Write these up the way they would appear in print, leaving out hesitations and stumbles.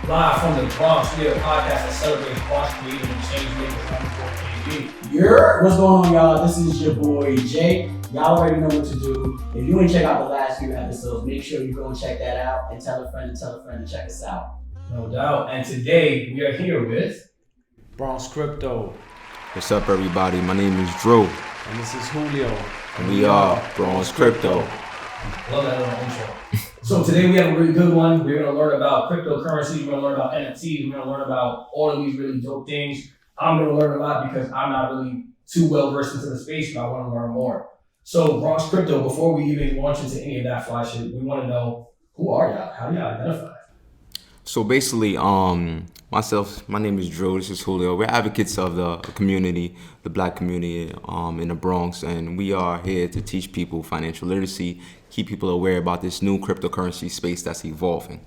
Live from the Bronx, we are a podcast that celebrates Bronx creative and change makers #4KB. What's going on, y'all? This is your boy Jay. Y'all already know what to do. If you ain't check out the last few episodes, make sure you go and check that out and tell a friend to check us out. No doubt. And today we are here with Bronx Crypto. What's up, everybody? My name is Drew. And this is Julio. And we are Bronx Crypto. Love that little intro. So today we have a really good one. We're going to learn about cryptocurrency. We're going to learn about NFTs. We're going to learn about all of these really dope things. I'm going to learn a lot because I'm not really too well versed into the space, but I want to learn more. So Bronx Crypto, before we even launch into any of that fly shit, we want to know, who are y'all? How do y'all identify? So basically, my name is Drew. This is Julio. We're advocates of the community, the Black community in the Bronx, and we are here to teach people financial literacy, keep people aware about this new cryptocurrency space that's evolving.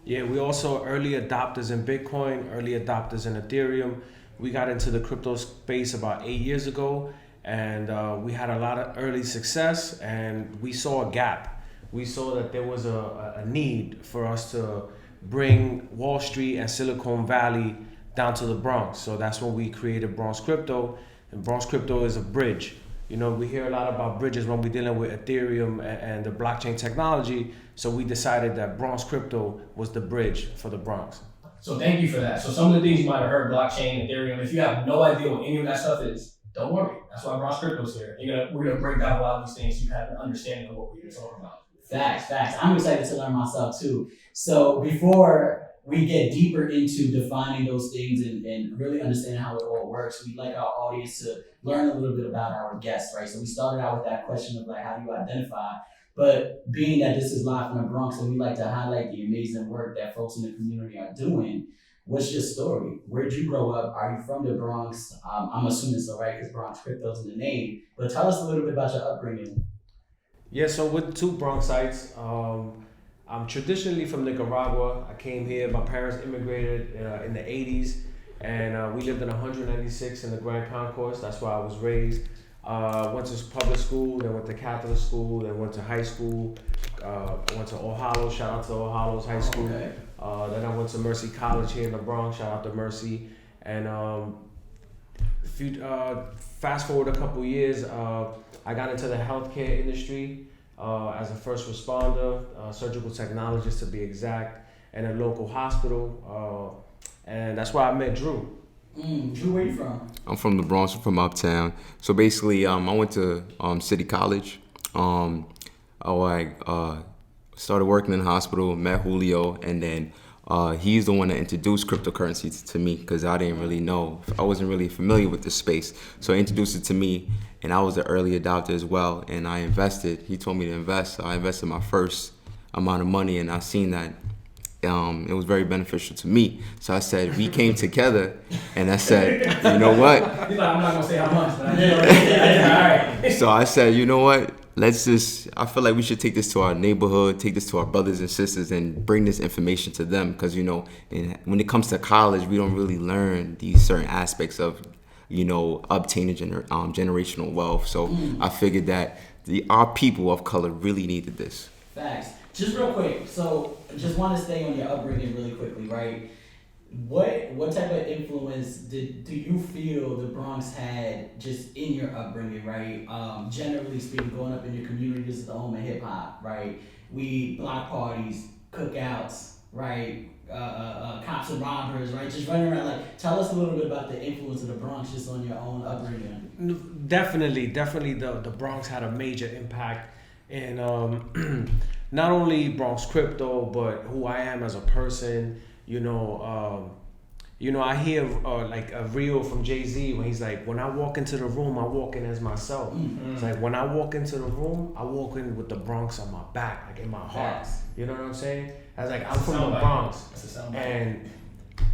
Yeah, we also early adopters in Bitcoin, early adopters in Ethereum. We got into the crypto space about 8 years ago, and we had a lot of early success, and we saw a gap. We saw that there was a need for us to bring Wall Street and Silicon Valley down to the Bronx. So that's when we created Bronx Crypto, and Bronx Crypto is a bridge. You know, we hear a lot about bridges when we're dealing with Ethereum and the blockchain technology. So we decided that Bronx Crypto was the bridge for the Bronx. So thank you for that. So some of the things you might have heard, blockchain, Ethereum, if you have no idea what any of that stuff is, don't worry. That's why Bronx Crypto's here. We're going to break down a lot of these things so you have an understanding of what we're talking about. Facts. I'm excited to learn myself too. So before we get deeper into defining those things and really understanding how it all works, we'd like our audience to learn a little bit about our guests, right? So we started out with that question of like, how do you identify? But being that this is live from the Bronx, and we like to highlight the amazing work that folks in the community are doing, what's your story? Where'd you grow up? Are you from the Bronx? I'm assuming so, right? Because Bronx Crypto's in the name. But tell us a little bit about your upbringing. Yeah, so with two Bronxites, I'm traditionally from Nicaragua. I came here, my parents immigrated in the 80s, and we lived in 196 in the Grand Concourse. That's where I was raised. Went to public school, then went to Catholic school, then went to high school. Went to All Hallows, shout out to All Hallows High School. Okay. Then I went to Mercy College here in the Bronx, shout out to Mercy. And fast forward a couple years, I got into the healthcare industry as a first responder, surgical technologist to be exact, in a local hospital. And that's where I met Drew. Drew, where you from? I'm from the Bronx. I'm from Uptown. So basically, I went to City College. I started working in the hospital, met Julio, and then he's the one that introduced cryptocurrency to me because I didn't really know. I wasn't really familiar with this space. So he introduced it to me, and I was the early adopter as well, and I invested. He told me to invest, so I invested my first amount of money, and I seen that it was very beneficial to me. So I said, we came together, and I said, you know what? He's like, I'm not going to say how much, but all right. So I said, you know what? I feel like we should take this to our neighborhood, take this to our brothers and sisters, and bring this information to them. Because, when it comes to college, we don't really learn these certain aspects of, obtaining generational wealth. So I figured that our people of color really needed this. Facts. Just real quick, so just want to stay on your upbringing really quickly, right? What type of influence do you feel the Bronx had just in your upbringing, right? Generally speaking, growing up in your community, this is the home of hip hop, right? We block parties, cookouts, right? Cops and robbers, right? Just running around. Like, tell us a little bit about the influence of the Bronx just on your own upbringing. Definitely, the Bronx had a major impact in not only Bronx Crypto, but who I am as a person. I hear like a reel from Jay-Z when he's like, when I walk into the room, I walk in as myself. Mm-hmm. It's like when I walk into the room, I walk in with the Bronx on my back, like in my heart. Yes. You know what I'm saying? I was like, I'm from the Bronx, and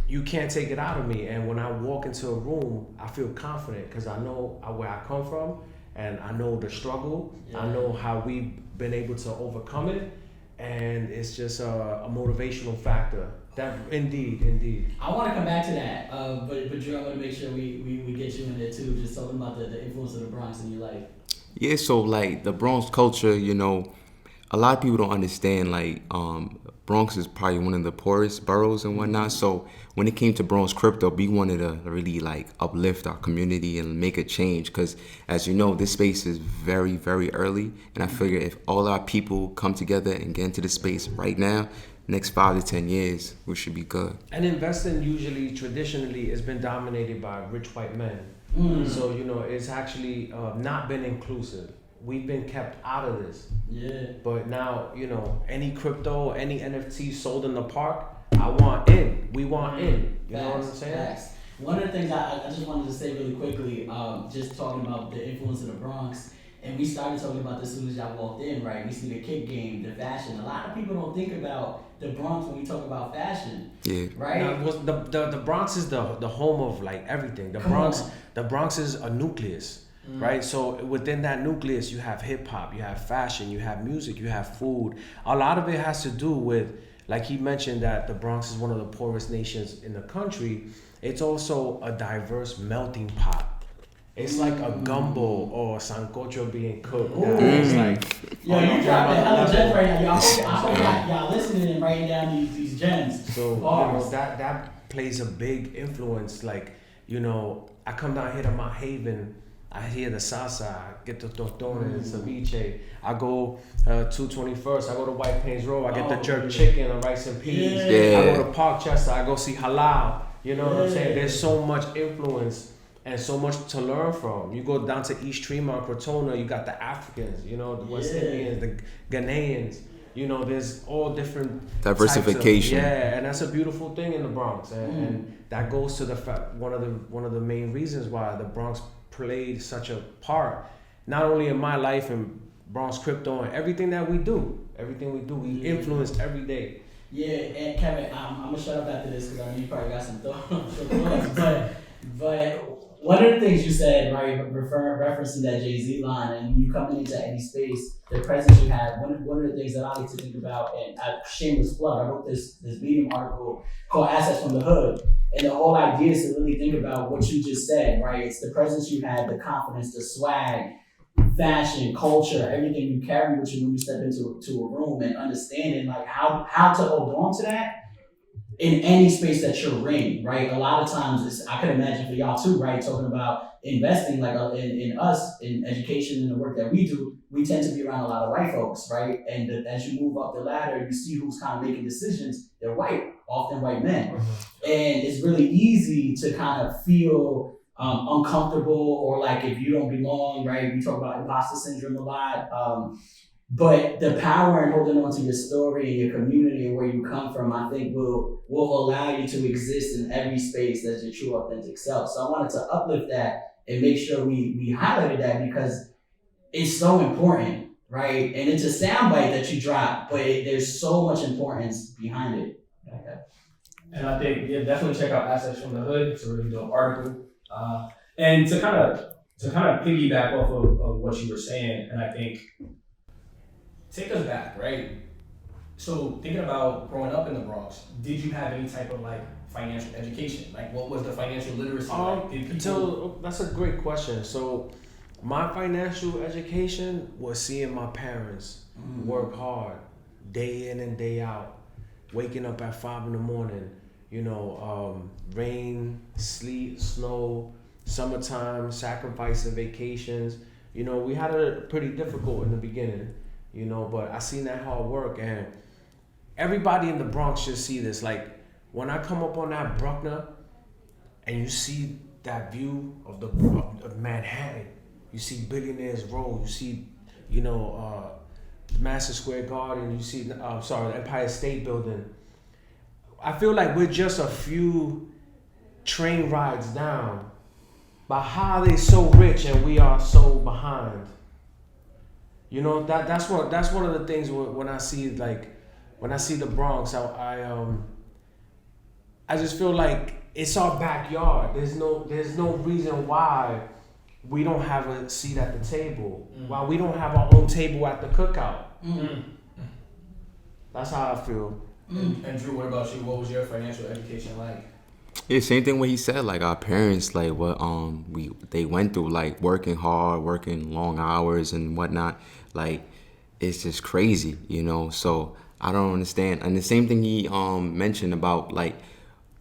you can't take it out of me. And when I walk into a room, I feel confident because I know where I come from, and I know the struggle. Yeah. I know how we've been able to overcome it, and it's just a motivational factor. That indeed. I want to come back to that, but Drew, I want to make sure we get you in there too. Just talking about the influence of the Bronx in your life. Yeah, so like the Bronx culture, a lot of people don't understand, like, Bronx is probably one of the poorest boroughs and whatnot. So when it came to Bronx Crypto, we wanted to really like uplift our community and make a change. Because as you know, this space is very, very early. And I figure if all our people come together and get into the space right now, next 5 to 10 years, we should be good. And investing usually, traditionally, has been dominated by rich white men. So, you know, it's actually not been inclusive. We've been kept out of this. Yeah. But now, you know, any crypto, any NFT sold in the park, I want in. We want in. You know what I'm saying? Facts. One of the things I just wanted to say really quickly, just talking about the influence of the Bronx, and we started talking about this as soon as y'all walked in, right? We see the kick game, the fashion. A lot of people don't think about the Bronx when we talk about fashion. Yeah. Right? Now, the Bronx is the home of like everything. The Bronx is a nucleus. Right, so within that nucleus, you have hip hop, you have fashion, you have music, you have food. A lot of it has to do with, like he mentioned, that the Bronx is one of the poorest nations in the country. It's also a diverse melting pot. It's like a gumbo or sancocho being cooked. It's like, yo, you dropping hella gems right now. I hope y'all listening and writing down these gems. So you know, that plays a big influence. Like, you know, I come down here to Mount Haven. I hear the salsa, I get the tortones, ceviche. I go 221st, I go to White Plains Road, I get the jerk chicken and rice and peas. Yeah. I go to Parkchester, I go see halal. You know what I'm saying? There's so much influence and so much to learn from. You go down to East Tremont, Crotona, you got the Africans, you know, the West Indians, the Ghanaians. You know, there's all different diversification. And that's a beautiful thing in the Bronx, and that goes to the fact one of the main reasons why the Bronx played such a part, not only in my life and Bronx Crypto and everything that we do. We influenced every day. Yeah, and Kevin, I'm gonna shut up after this because I know you probably got some thoughts. but one of the things you said, right, referencing that Jay-Z line, and you coming into any space, the presence you have. One of the things that I like to think about, and shameless plug, I wrote this Medium article called "Assets from the Hood." And the whole idea is to really think about what you just said, right? It's the presence you have, the confidence, the swag, fashion, culture, everything you carry with you when you step into a room, and understanding like how to hold on to that in any space that you're in, right? A lot of times, I can imagine for y'all too, right? Talking about investing, like in us, in education and the work that we do, we tend to be around a lot of white folks, right? And as you move up the ladder, you see who's kind of making decisions. They're white, often white men. And it's really easy to kind of feel uncomfortable, or like if you don't belong, right? We talk about imposter syndrome a lot. But the power in holding on to your story and your community and where you come from, I think will allow you to exist in every space as your true authentic self. So I wanted to uplift that and make sure we highlighted that, because it's so important, right? And it's a soundbite that you drop, but there's so much importance behind it. Okay. And I think, definitely check out Assets from the Hood. It's a really dope article. And to kind of piggyback off of what you were saying, and I think take us back, right? So thinking about growing up in the Bronx, did you have any type of like financial education? Like, what was the financial literacy like? That's a great question. So my financial education was seeing my parents work hard, day in and day out, waking up at 5 a.m. You know, rain, sleet, snow, summertime, sacrificing vacations. You know, we had it pretty difficult in the beginning. You know, but I seen that hard work, and everybody in the Bronx should see this. Like, when I come up on that Bruckner and you see that view of Manhattan, you see Billionaires Row, you see, you know, Madison Square Garden, you see, the Empire State Building. I feel like we're just a few train rides down, but how are they so rich and we are so behind? You know, that's one of the things when I see the Bronx, I just feel like it's our backyard. There's no reason why we don't have a seat at the table. Why we don't have our own table at the cookout. That's how I feel. And Drew, what about you? What was your financial education like? Yeah, same thing what he said. Like our parents, like what they went through, like working hard, working long hours and whatnot. Like it's just crazy, you know. So I don't understand. And the same thing he mentioned about like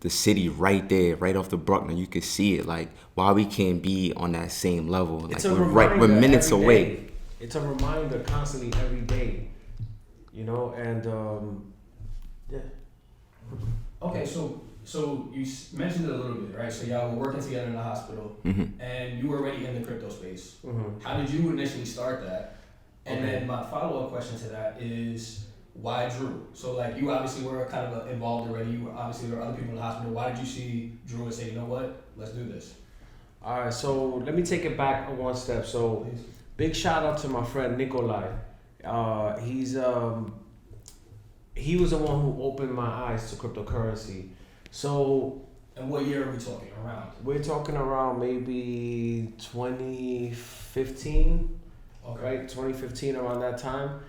the city right there, right off the Bruckner, you could see it. Like why we can't be on that same level? Like It's a we're minutes every away. day. It's a reminder constantly every day, you know. And yeah. Okay, so you mentioned it a little bit, right? So y'all were working together in the hospital, and you were already in the crypto space. How did you initially start that? And then my follow-up question to that is, why Drew? So like you obviously were kind of involved already. You were obviously there were other people in the hospital. Why did you see Drew and say, you know what, let's do this? All right, so let me take it back one step. So big shout out to my friend Nikolai. He was the one who opened my eyes to cryptocurrency. So, and what year are we talking around? We're talking around maybe 2015, okay. Right? 2015, around that time.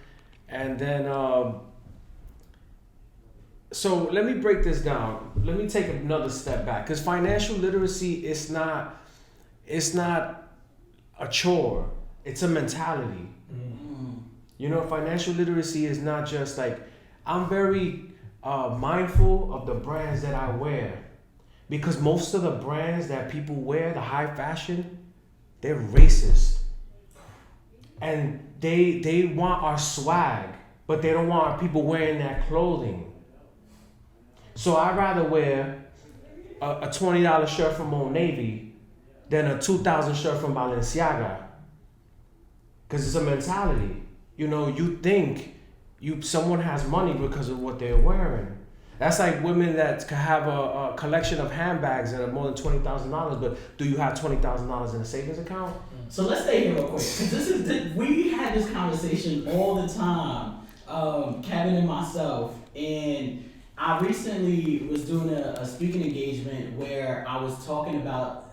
And then, so let me break this down. Let me take another step back, because financial literacy is not a chore. It's a mentality. You know, financial literacy is not just like, I'm very mindful of the brands that I wear, because most of the brands that people wear, the high fashion, they're racist, and they want our swag, but they don't want our people wearing that clothing. So I'd rather wear a $20 shirt from Old Navy than a $2,000 shirt from Balenciaga, because it's a mentality. You know, you think someone has money because of what they're wearing. That's like women that can have a collection of handbags that are more than $20,000, but do you have $20,000 in a savings account? So let's stay here real quick, because we had this conversation all the time, Kevin and myself, and I recently was doing a speaking engagement where I was talking about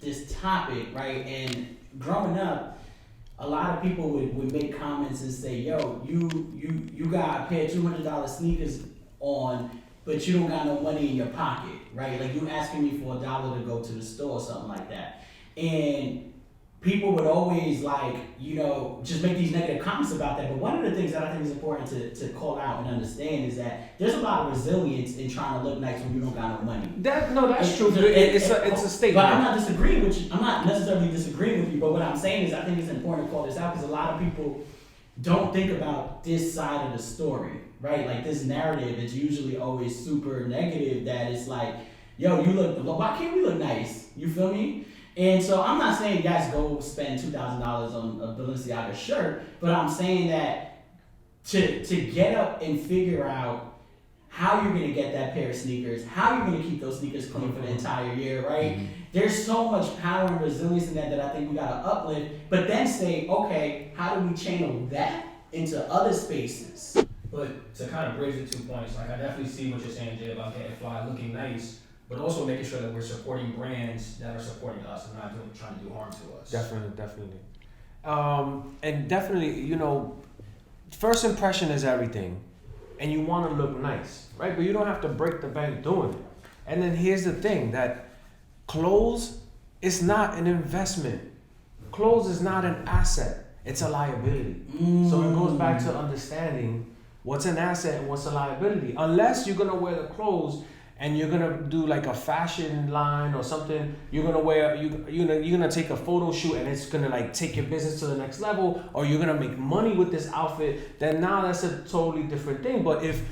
this topic, right? And growing up, a lot of people would make comments and say, yo, you got a pair of $200 sneakers on, but you don't got no money in your pocket, right? Like you asking me for $1 to go to the store or something like that. And people would always like, you know, just make these negative comments about that. But one of the things that I think is important to call out and understand is that there's a lot of resilience in trying to look nice when you don't got no money. That's true. It's a statement. But I'm not disagreeing with you. I'm not necessarily disagreeing with you. But what I'm saying is I think it's important to call this out, because a lot of people don't think about this side of the story, right? Like this narrative is usually always super negative, that it's like, yo, why can't we look nice? You feel me? And so I'm not saying guys go spend $2,000 on a Balenciaga shirt, but I'm saying that to get up and figure out how you're gonna get that pair of sneakers, how you're gonna keep those sneakers clean for the entire year, right? There's so much power and resilience in that I think we gotta uplift, but then say, okay, how do we channel that into other spaces? But to kind of bridge the 2 points, like I definitely see what you're saying, Jay, about getting fly, looking nice, but also making sure that we're supporting brands that are supporting us and not trying to do harm to us. Definitely. And definitely, you know, first impression is everything. And you want to look nice, right? But you don't have to break the bank doing it. And then here's the thing, that clothes is not an investment. Clothes is not an asset. It's a liability. So it goes back to understanding what's an asset and what's a liability. Unless you're going to wear the clothes and you're gonna do like a fashion line or something, you're gonna take a photo shoot and it's gonna like take your business to the next level, or you're gonna make money with this outfit, then now that's a totally different thing. But if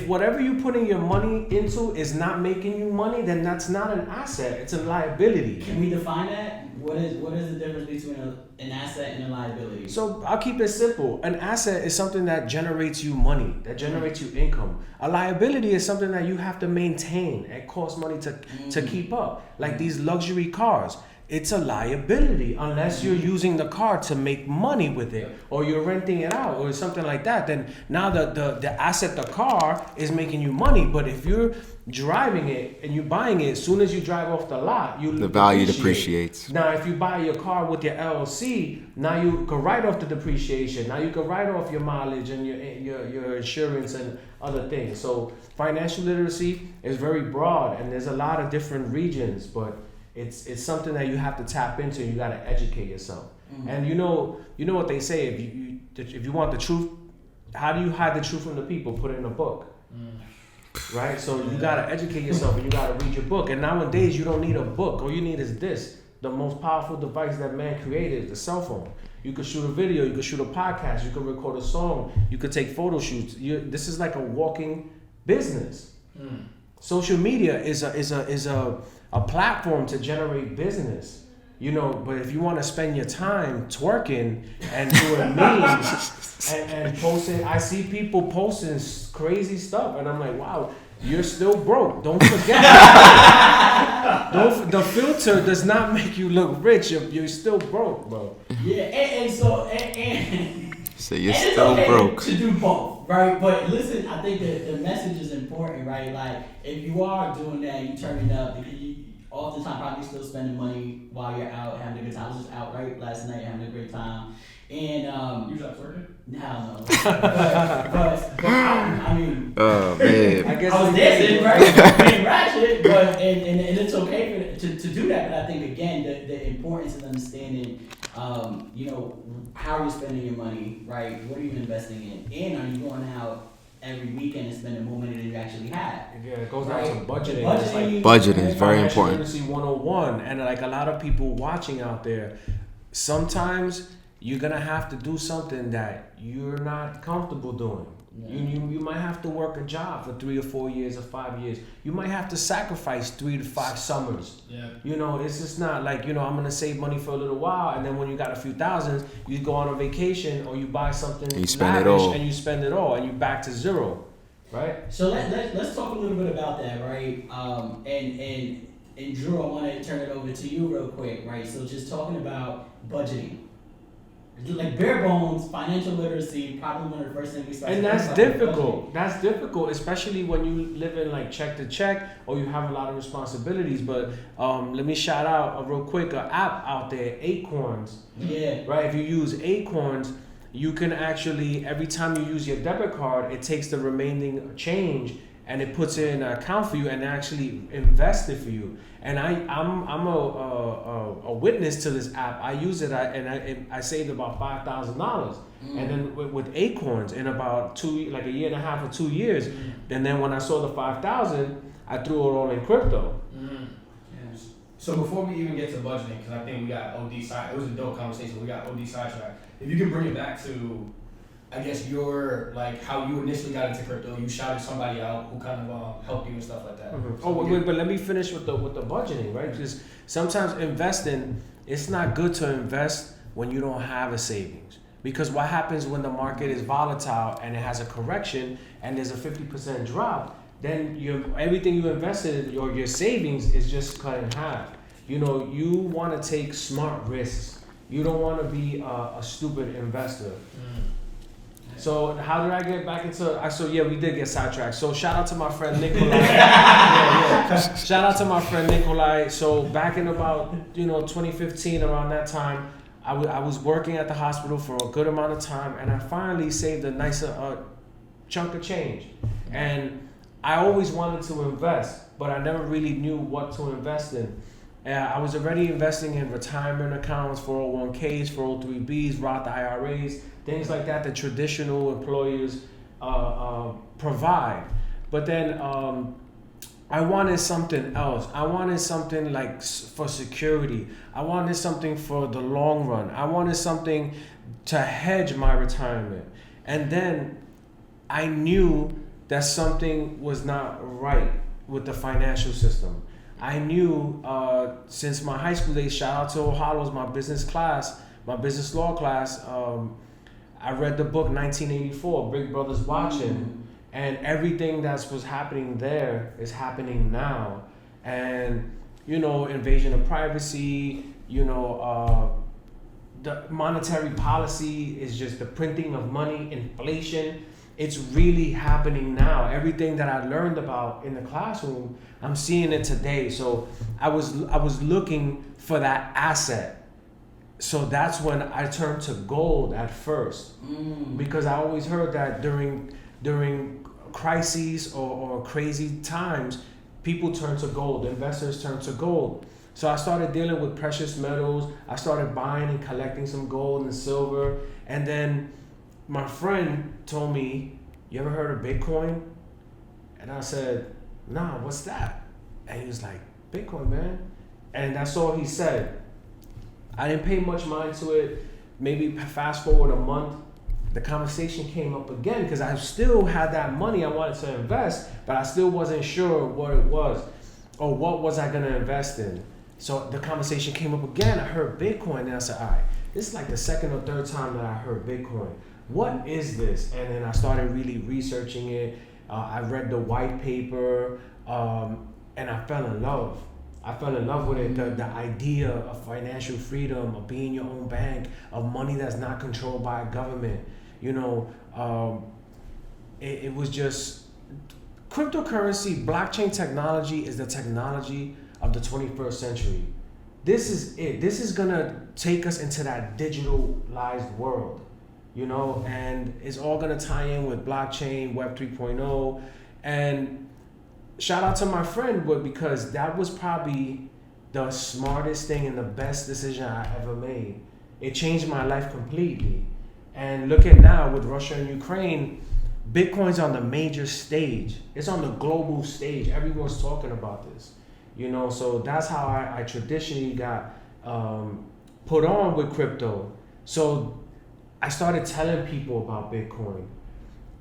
whatever you putting your money into is not making you money, then that's not an asset, it's a liability. Can we define that? What is the difference between an asset and a liability? So I'll keep it simple. An asset is something that generates you money, that generates you income. A liability is something that you have to maintain. It costs money to keep up. Like these luxury cars. It's a liability unless you're using the car to make money with it, or you're renting it out or something like that. Then now the asset, the car, is making you money. But if you're driving it and you're buying it, as soon as you drive off the lot, the value depreciates. Now, if you buy your car with your LLC, now you can write off the depreciation. Now you can write off your mileage and your insurance and other things. So financial literacy is very broad, and there's a lot of different regions, but it's something that you have to tap into. You got to educate yourself. And you know what they say, if you want the truth, how do you hide the truth from the people? Put it in a book. Right? So you gotta educate yourself and you gotta read your book. And nowadays you don't need a book. All you need is this. The most powerful device that man created is the cell phone. You could shoot a video, you could shoot a podcast, you could record a song, you could take photo shoots. This is like a walking business. Social media is a platform to generate business. You know, but if you want to spend your time twerking and doing memes and posting, I see people posting crazy stuff, and I'm like, wow, you're still broke. Don't forget. The filter does not make you look rich. You're still broke, bro. Yeah, and so you're and still it's okay broke. to do both, right? But listen, I think that the message is important, right? Like, if you are doing that, you turning up, because you oftentimes probably still spending money while you're out having a good time. I was just out last night having a great time, and You was working? no, but I mean, Oh man. I guess I was dancing, right? Being ratchet, but and it's okay to do that. But I think again, the importance of understanding, you know, how you're spending your money, right? What are you investing in, and are you going out every weekend and spending more money than you actually have? Yeah, it goes down to budgeting. Budgeting. It's like Budgeting is very financial important. literacy 101, and like a lot of people watching out there, sometimes you're gonna have to do something that you're not comfortable doing. Yeah. You might have to work a job for 3 or 4 years or 5 years. You might have to sacrifice 3 to 5 summers. Yeah. You know, it's just not like, you know, I'm gonna save money for a little while, and then when you got a few thousands, you go on a vacation or you buy something You spend it lavish all. and you spend it all, and you're back to zero, right? So let's talk a little bit about that, right? And Drew, I want to turn it over to you real quick, right? So just talking about budgeting, like bare bones financial literacy, probably one of the first things we start. And to that's think about is difficult. That's difficult, especially when you live in like check to check or you have a lot of responsibilities. But let me shout out real quick an app out there, Acorns. budgeting. Yeah. Right? If you use Acorns, you can actually, every time you use your debit card, it takes the remaining change and it puts it in an account for you and actually invests it for you. And I'm a witness to this app. I use it and I saved about $5,000. And then with Acorns in about a year and a half or 2 years. And then when I saw the 5,000, I threw it all in crypto. Yes. So before we even get to budgeting, because I think we got OD side, it was a dope conversation. We got OD sidetracked. If you can bring it back to, I guess your like how you initially got into crypto, you shouted somebody out who kind of helped you and stuff like that. Oh, wait, but let me finish with the budgeting, right? Because sometimes investing, it's not good to invest when you don't have a savings. Because what happens when the market is volatile and it has a correction and there's a 50% drop, then everything you invested, your savings is just cut in half. You know, you want to take smart risks. You don't want to be a stupid investor. So how did I get back into? So yeah, we did get sidetracked. So shout out to my friend Nikolai. Shout out to my friend Nikolai. So back in about 2015, around that time, I was working at the hospital for a good amount of time, and I finally saved a nice chunk of change. And I always wanted to invest, but I never really knew what to invest in. I was already investing in retirement accounts, 401ks, 403bs, Roth IRAs, things like that that traditional employers provide. But then I wanted something else. I wanted something like for security. I wanted something for the long run. I wanted something to hedge my retirement. And then I knew that something was not right with the financial system. I knew since my high school days, shout out to O'Hallows, my business law class, I read the book 1984, Big Brother's Watching, and everything that was happening there is happening now. And, invasion of privacy, the monetary policy is just the printing of money, inflation. It's really happening now. Everything that I learned about in the classroom, I'm seeing it today. So I was looking for that asset. So that's when I turned to gold at first, because I always heard that during crises or crazy times, people turn to gold, investors turn to gold. So I started dealing with precious metals. I started buying and collecting some gold and silver. And then my friend told me, "You ever heard of Bitcoin?" And I said, "Nah, what's that?" And he was like, "Bitcoin, man." And that's all he said. I didn't pay much mind to it. Maybe fast forward a month, the conversation came up again because I still had that money I wanted to invest, but I still wasn't sure what it was or what was I gonna invest in. So the conversation came up again. I heard Bitcoin, and I said, "All right, this is like the second or third time that I heard Bitcoin. What is this?" And then I started really researching it. I read the white paper, and I fell in love. I fell in love with it. The idea of financial freedom, of being your own bank, of money that's not controlled by a government. You know, it was just cryptocurrency, blockchain technology is the technology of the 21st century. This is it. This is gonna take us into that digitalized world, you know, and it's all gonna tie in with blockchain, Web 3.0, and shout out to my friend, because that was probably the smartest thing and the best decision I ever made. It changed my life completely. And look at now with Russia and Ukraine, Bitcoin's on the major stage. It's on the global stage. Everyone's talking about this, you know. So that's how I traditionally got put on with crypto. So I started telling people about Bitcoin,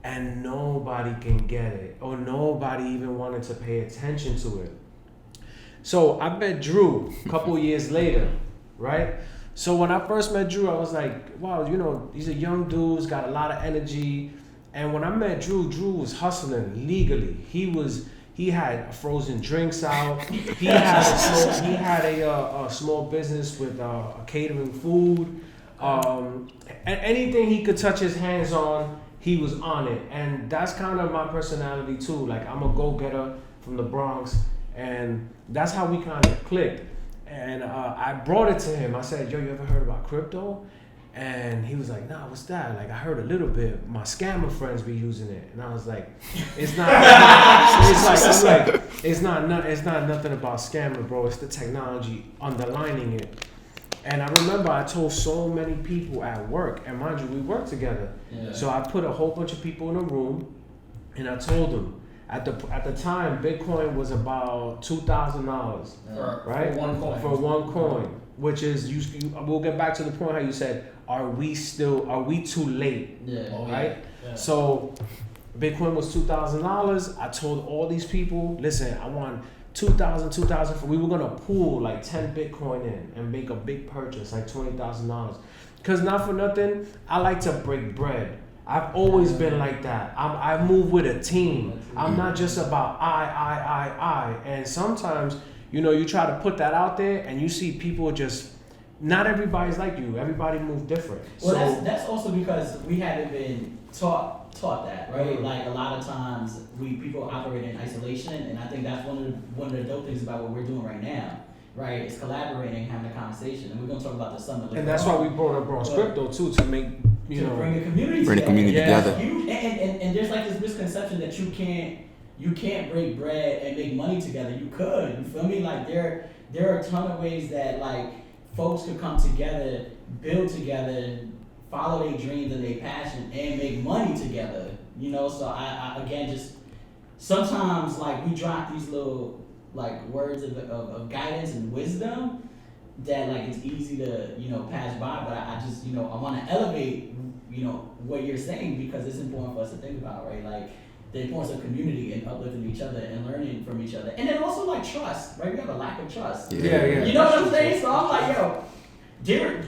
and nobody can get it, or nobody even wanted to pay attention to it. So I met Drew a couple years later, right? So when I first met Drew, I was like, wow, you know, these are young dudes, got a lot of energy. And when I met Drew, Drew was hustling legally. He had frozen drinks out. He had a small business with catering food. And anything he could touch his hands on, he was on it. And that's kind of my personality too. Like, I'm a go-getter from the Bronx, and that's how we kind of clicked. And I brought it to him. I said, "Yo, you ever heard about crypto?" And he was like, "Nah, what's that?" Like, I heard a little bit. My scammer friends be using it, and I was like, "It's not." It's not nothing about scamming, bro. It's the technology underlining it. And I remember I told so many people at work, and mind you, we work together. Yeah. So I put a whole bunch of people in a room, and I told them. At the time, Bitcoin was about $2,000, right? For one coin, which is we'll get back to the point how you said, are we too late? Yeah. Right? Yeah. So Bitcoin was $2,000. I told all these people, listen, I want 2,000. We were gonna pool like 10 Bitcoin in and make a big purchase, like $20,000. Cause not for nothing, I like to break bread. I've always been like that. I move with a team. I'm not just about I. And sometimes, you know, you try to put that out there and you see people just, not everybody's like you. Everybody move different. Well, so, that's also because we haven't been taught that, right? Mm-hmm. Like a lot of times people operate in isolation, and I think that's one of the dope things about what we're doing right now. Right, it's collaborating, having a conversation, and we're gonna talk about the summit later. And that's why we brought up Bronx Crypto too, to make bring the community together. And there's like this misconception that you can't break bread and make money together. You could, you feel me? Like there are a ton of ways that like folks could come together, build together, follow their dreams and their passion, and make money together. You know, so I again just sometimes like we drop these little like words of guidance and wisdom that like it's easy to, you know, pass by, but I just, you know, I want to elevate, you know, what you're saying, because it's important for us to think about, right? Like the importance of community and uplifting each other and learning from each other. And then also like trust, right? We have a lack of trust. Yeah. You know what I'm saying? So I'm like, yo,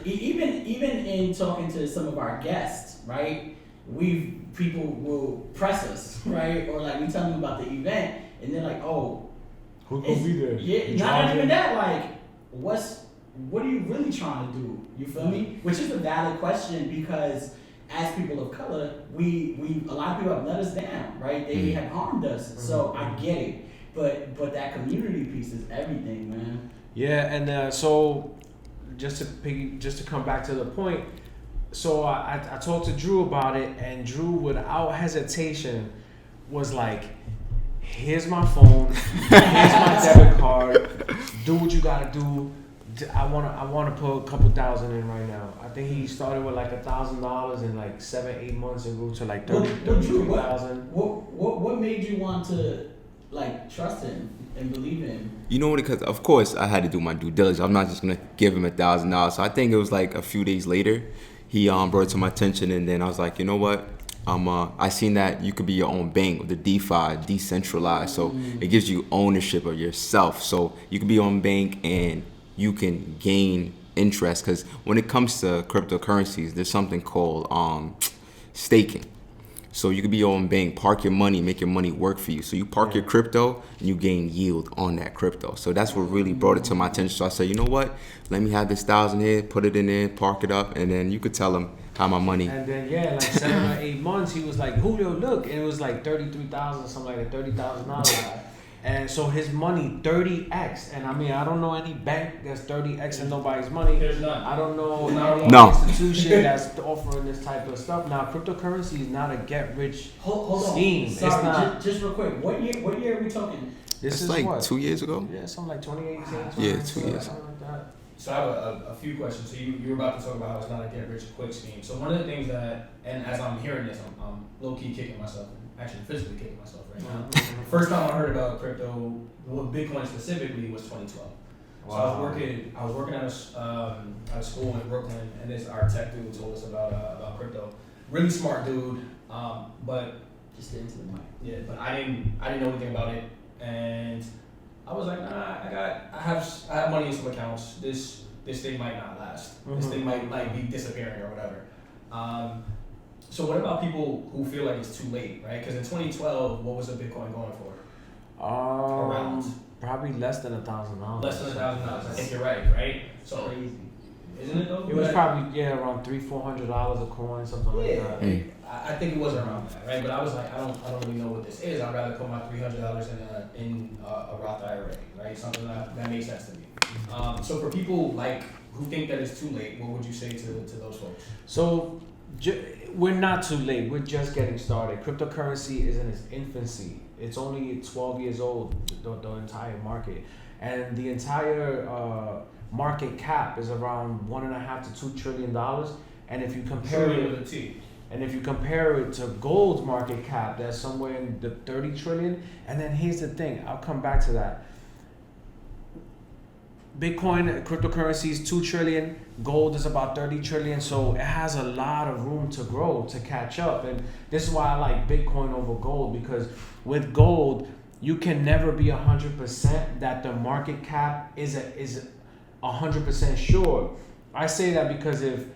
even in talking to some of our guests, right? People will press us, right? Or like we tell them about the event and they're like, oh, who's gonna be there? Yeah, not even that. Like, what are you really trying to do? You feel me? Which is a valid question, because as people of color, we a lot of people have let us down, right? They have harmed us. Mm-hmm. So I get it, but that community piece is everything, man. Yeah, and so just to come back to the point, so I talked to Drew about it, and Drew, without hesitation, was like, here's my phone, here's my debit card, do what you gotta do. I wanna put a couple thousand in right now. I think he started with like $1,000 in like 7-8 months and grew to like 33,000. What made you want to like trust him and believe in him? You know what? Because of course I had to do my due diligence. I'm not just gonna give him $1,000. So I think it was like a few days later, he brought it to my attention, and then I was like, you know what? I seen that you could be your own bank with the DeFi, decentralized. So it gives you ownership of yourself. So you can be your own bank and you can gain interest. Because when it comes to cryptocurrencies, there's something called staking. So you could be your own bank, park your money, make your money work for you. So you park your crypto and you gain yield on that crypto. So that's what really brought it to my attention. So I said, you know what? Let me have this 1,000 here, put it in there, park it up, and then you could tell them how my money. And then like 7 or 8 months, he was like, Julio, look, and it was like 33,000, something like that, $30,000. And so his money 30x, and I mean I don't know any bank that's 30x and nobody's money. There's none. I don't know No. institution that's offering this type of stuff. Now cryptocurrency is not a get rich Hold scheme. on. Sorry, It's not. just real quick. What year are we talking? This It's is like what? 2 years ago. Yeah, something like 2018. Yeah, 2 years. Something like that. So I have a few questions. So you were about to talk about how it's not a get rich quick scheme. So one of the things that, and as I'm hearing this, I'm low key kicking myself, actually physically kicking myself right now. First time I heard about crypto, well, Bitcoin specifically, was 2012. So I was working at a school in Brooklyn, and our tech dude told us about crypto. Really smart dude, but Just into the mic. yeah, but I didn't know anything about it, and I was like, nah, I have money in some accounts. This thing might not last. This thing might like be disappearing or whatever. So what about people who feel like it's too late, right? Because in 2012, what was a Bitcoin going for? Around probably less than $1,000. less than $1,000. I think you're right? So Crazy. isn't it though? It was probably around $300-400 a coin, something like that. Mm. I think it was around that, right? But I was like, I don't really know what this is. I'd rather put my $300 in a Roth IRA, right? Something that makes sense to me. So for people like who think that it's too late, what would you say to those folks? So we're not too late. We're just getting started. Cryptocurrency is in its infancy. It's only 12 years old, the entire market, and the entire market cap is around $1.5 to $2 trillion. And if you compare it with a T. And if you compare it to gold's market cap, that's somewhere in the 30 trillion. And then here's the thing, I'll come back to that. Bitcoin, cryptocurrency is 2 trillion, gold is about 30 trillion, so it has a lot of room to grow, to catch up. And this is why I like Bitcoin over gold, because with gold, you can never be 100% that the market cap is 100% sure. I say that because if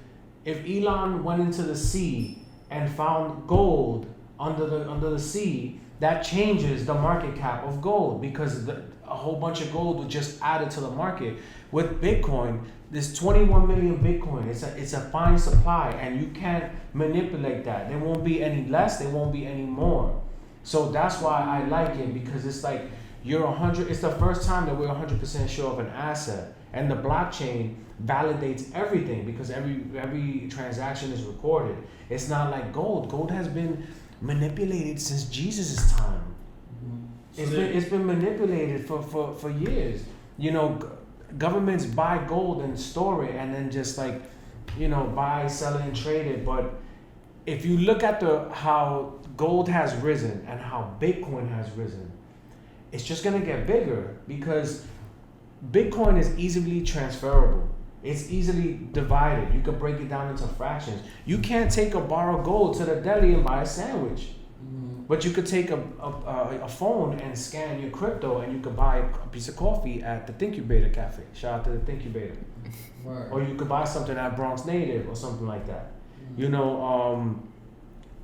Elon went into the sea and found gold under the sea, that changes the market cap of gold, because a whole bunch of gold was just added to the market. With Bitcoin, there's 21 million Bitcoin. It's a fine supply, and you can't manipulate that. There won't be any less, there won't be any more. So that's why I like it, because it's like it's the first time that we're 100% sure of an asset. And the blockchain validates everything, because every transaction is recorded. It's not like gold. Gold has been manipulated since Jesus' time. It's been manipulated for years. Governments buy gold and store it, and then just like, buy, sell it, and trade it. But if you look at how gold has risen and how Bitcoin has risen, it's just gonna get bigger, because Bitcoin is easily transferable. It's easily divided. You can break it down into fractions. You can't take a bar of gold to the deli and buy a sandwich. But you could take a phone and scan your crypto, and you could buy a piece of coffee at the Thinkubator Cafe. Shout out to the Thinkubator. Word. Or you could buy something at Bronx Native or something like that.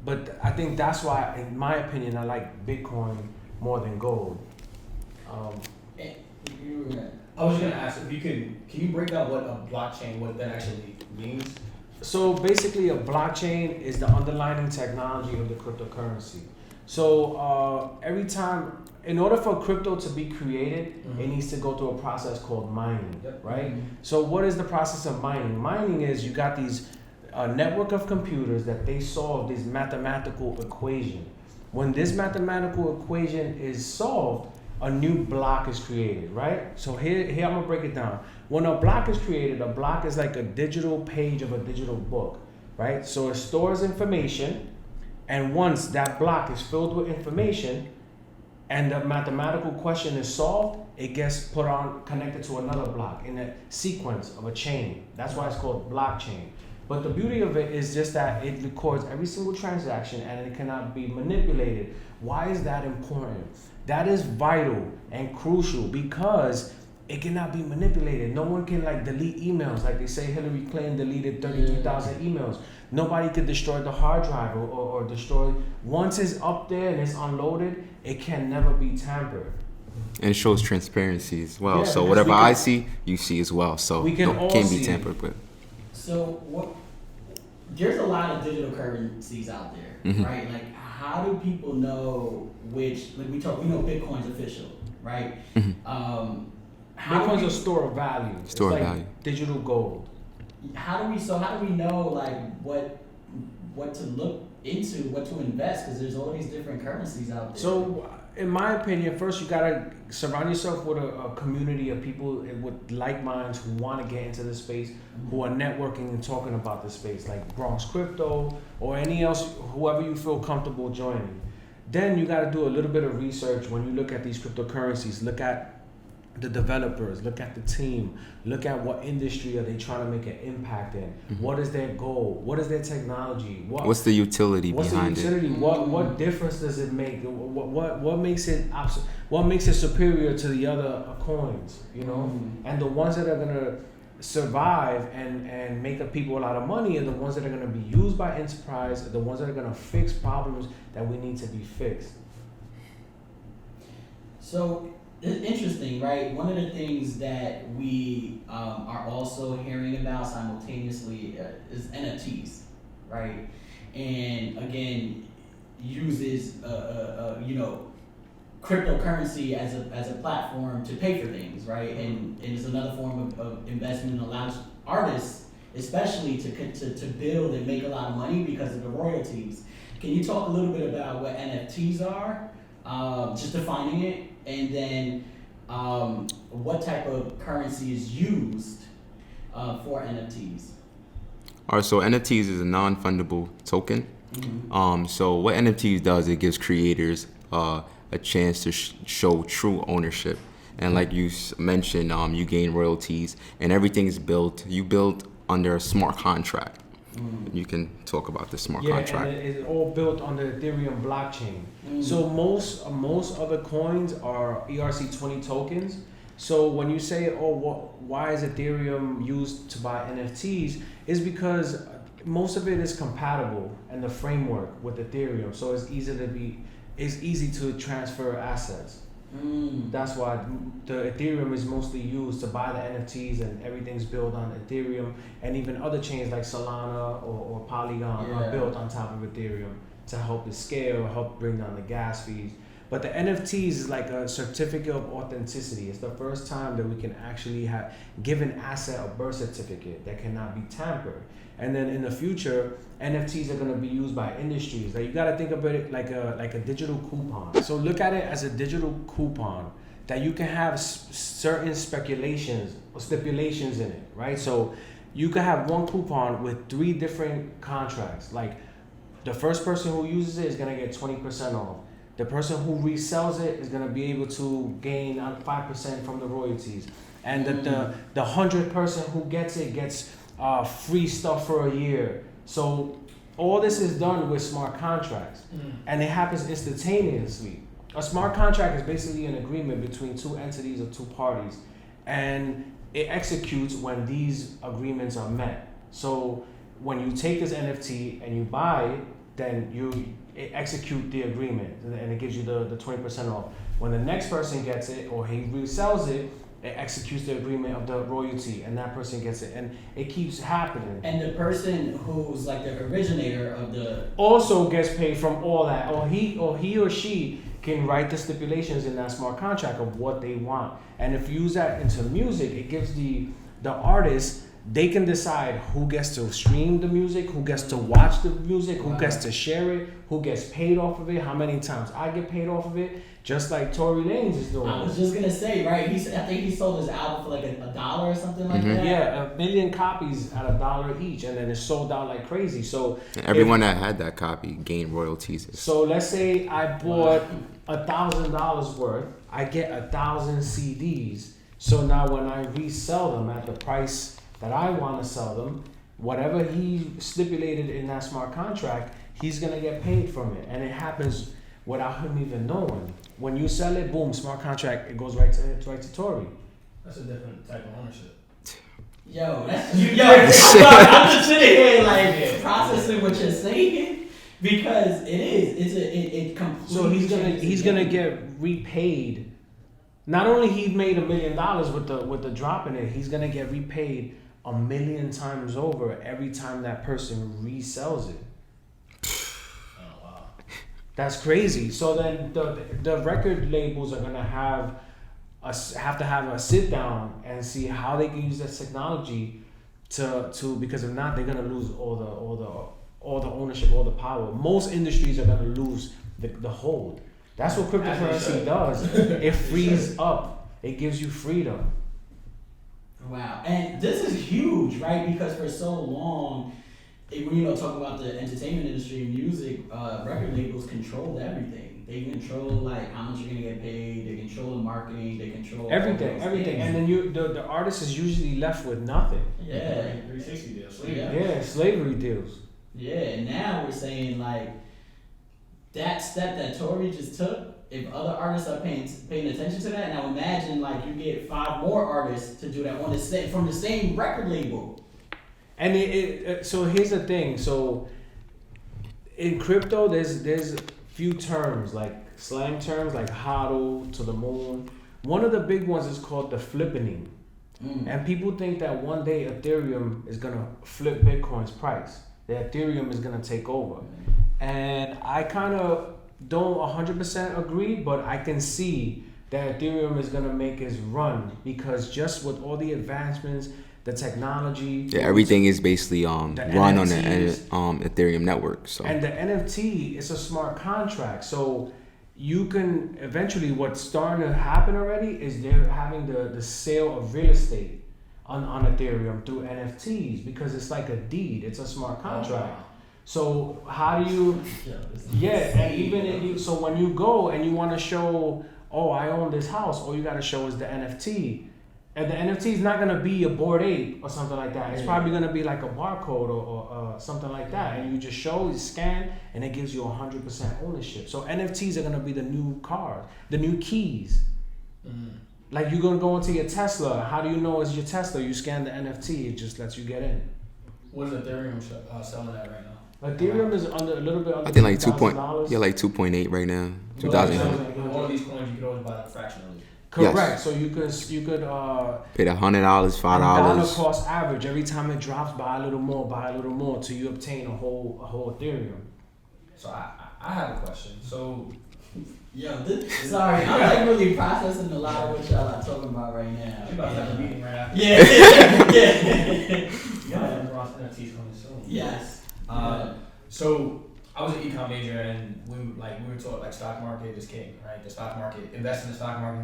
But I think that's why, in my opinion, I like Bitcoin more than gold. I was gonna ask if you can you break down what a blockchain, what that actually means? So basically, a blockchain is the underlying technology of the cryptocurrency. So every time, in order for crypto to be created, it needs to go through a process called mining, right? So what is the process of mining? Mining is, you got these network of computers that they solve this mathematical equation. When this mathematical equation is solved, a new block is created, right? So here I'm gonna break it down. When a block is created, a block is like a digital page of a digital book, right? So it stores information, and once that block is filled with information and the mathematical question is solved, it gets connected to another block in a sequence of a chain. That's why it's called blockchain. But the beauty of it is just that it records every single transaction and it cannot be manipulated. Why is that important? That is vital and crucial because it cannot be manipulated. No one can delete emails. Like they say Hillary Clinton deleted 33,000 emails. Nobody could destroy the hard drive or destroy. Once it's up there and it's unloaded, it can never be tampered. And it shows transparency as well. Yeah, So whatever I see, you see as well. So we can all can't see be it. tampered with. So there's a lot of digital currencies out there, Mhm. right? Like, how do people know which? Like we know Bitcoin's official, right? Mhm. Bitcoin's a store of value. Store of it's like value. digital gold. How do we know what to look into, what to invest? Because there's all these different currencies out there. So, in my opinion, first you gotta surround yourself with a community of people with like minds who want to get into this space, who are networking and talking about this space, like Bronx Crypto or any else, whoever you feel comfortable joining. Then you gotta do a little bit of research when you look at these cryptocurrencies. Look at the developers, look at the team, look at what industry are they trying to make an impact in. What is their goal? What is their technology? What's the utility behind it? What difference does it make? What makes it superior to the other coins? You know, and the ones that are gonna survive and make the people a lot of money are the ones that are gonna be used by enterprise, the ones that are gonna fix problems that we need to be fixed. So it's interesting, right? One of the things that we are also hearing about simultaneously is NFTs, right? And again, uses cryptocurrency as a platform to pay for things, right? And it's another form of investment that allows artists, especially to build and make a lot of money because of the royalties. Can you talk a little bit about what NFTs are? Just defining it, and then what type of currency is used for NFTs? All right, so NFTs is a non-fundable token. Mm-hmm. So what NFTs does, it gives creators a chance to show true ownership. And like you mentioned, you gain royalties, and everything's you build under a smart contract. You can talk about the smart contract. Yeah, and it's all built on the Ethereum blockchain. So most other coins are ERC20 tokens. So when you say, why is Ethereum used to buy NFTs? Is because most of it is compatible in the framework with Ethereum. So it's easy to transfer assets. That's why the Ethereum is mostly used to buy the NFTs, and everything's built on Ethereum, and even other chains like Solana or Polygon are built on top of Ethereum to help it scale, help bring down the gas fees. But the NFTs is like a certificate of authenticity. It's the first time that we can actually give an asset a birth certificate that cannot be tampered. And then in the future, NFTs are going to be used by industries. Like, you got to think about it like a digital coupon. So look at it as a digital coupon that you can have certain speculations or stipulations in it, right? So you can have one coupon with 3 different contracts. Like, the first person who uses it is going to get 20% off. The person who resells it is going to be able to gain 5% from the royalties. And the 100th person who gets it gets free stuff for a year. So all this is done with smart contracts, and it happens instantaneously. A smart contract is basically an agreement between 2 entities or 2 parties, and it executes when these agreements are met. So when you take this NFT and you buy it, then it execute the agreement, and it gives you the 20% off. When the next person gets it or he resells it, it executes the agreement of the royalty, and that person gets it, and it keeps happening. And the person who's like the originator of the also gets paid from all that, or he or she can write the stipulations in that smart contract of what they want. And if you use that into music, it gives the artist they can decide who gets to stream the music, who gets to watch the music, who gets to share it, who gets paid off of it, how many times I get paid off of it, just like Tory Lanez is doing. I was just gonna say, right? I think he sold his album for like $1 or something like that. Yeah, 1 million copies at $1 each, and then it's sold out like crazy. So And everyone that had that copy gained royalties. So let's say I bought $1,000 worth, I get 1,000 CDs. So now when I resell them at the price that I want to sell them, whatever he stipulated in that smart contract, he's gonna get paid from it, and it happens without him even knowing. When you sell it, boom, smart contract, it goes right to Tory. That's a different type of ownership. Yo, I'm just sitting here like processing what you're saying because it completely. So he's gonna get repaid. Not only he made $1 million with the drop in it, he's gonna get repaid 1 million times over every time that person resells it. Oh wow, that's crazy. So then the record labels are gonna have to have a sit down and see how they can use this technology to because if not, they're gonna lose all the ownership, all the power. Most industries are gonna lose the hold. That's what cryptocurrency does. It frees up. It gives you freedom. Wow, and this is huge, right? Because for so long, when talk about the entertainment industry, music, record labels controlled everything. They control like how much you're gonna get paid. They control the marketing. They control everything. And then the artist is usually left with nothing. Yeah, 360 deals. Yeah, slavery deals. Yeah, and now we're saying like that step that Tory just took. If other artists are paying attention to that, now imagine like you get 5 more artists to do that from the same record label. And so here's the thing. So in crypto, there's few terms like slang terms like hodl to the moon. One of the big ones is called the flippening. And people think that one day Ethereum is gonna flip Bitcoin's price. That Ethereum is gonna take over. And I kind of don't 100% agree, but I can see that Ethereum is gonna make its run because just with all the advancements, the technology, everything is basically run NFTs, on the Ethereum network. So and the NFT is a smart contract, so you can eventually. What's starting to happen already is they're having the sale of real estate on Ethereum through NFTs because it's like a deed. It's a smart contract. So how do you? And even if so when you go and you want to show, oh, I own this house, all you got to show is the NFT, and the NFT is not gonna be a Bored Ape or something like that. It's probably gonna be like a barcode or something like that, and you just show, you scan, and it gives you 100% ownership. So NFTs are gonna be the new card, the new keys. Like you're gonna go into your Tesla. How do you know it's your Tesla? You scan the NFT, it just lets you get in. What is Ethereum selling at right now? Ethereum is a little bit under. I think like like 2.8 right now. 2000. All of these coins you could always buy them fractionally. Correct. Yes. So you could pay $100, $5. Dollar cost average. Every time it drops, buy a little more till you obtain a whole Ethereum. So I have a question. So sorry, I'm like really processing a lot of what y'all are talking about right now. we're about to have a meeting right after. Yeah. Bronx NFTs coming soon. Yes. So I was an econ major and we were taught like stock market is king, right? The stock market, invest in the stock market,